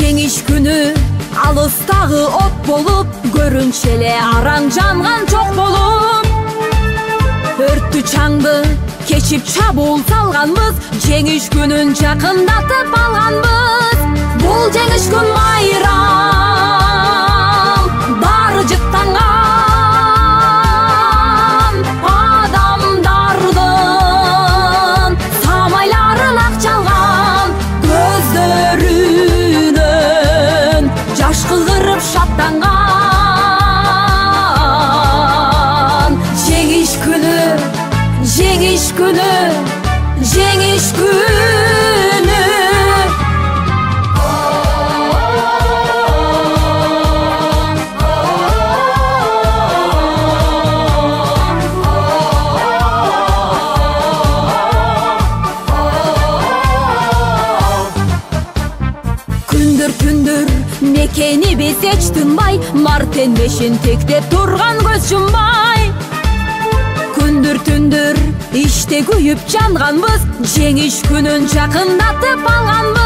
жеңиш күнү алыстагы от болуп, көрүнчү эле араң жанган жок болуп. Өрттү чаңды кечип чабуул салганбыз, жеңиш күнүн жакындатып алганбыз. Бул жеңиш күн майрам, баары жыттанган адамдардын самайларын ак чалган, көздөрүнөн жаш кыгырып шаттанган. Жеңиш күнү, жеңиш күнү, жеңиш күнү. Күндүр мекени биз эч тынбай, мартенбешин тектеп турган көз жумбай. Күндүр иште күйүп жанганбыз, жеңиш күнүн жакындатып алганбыз.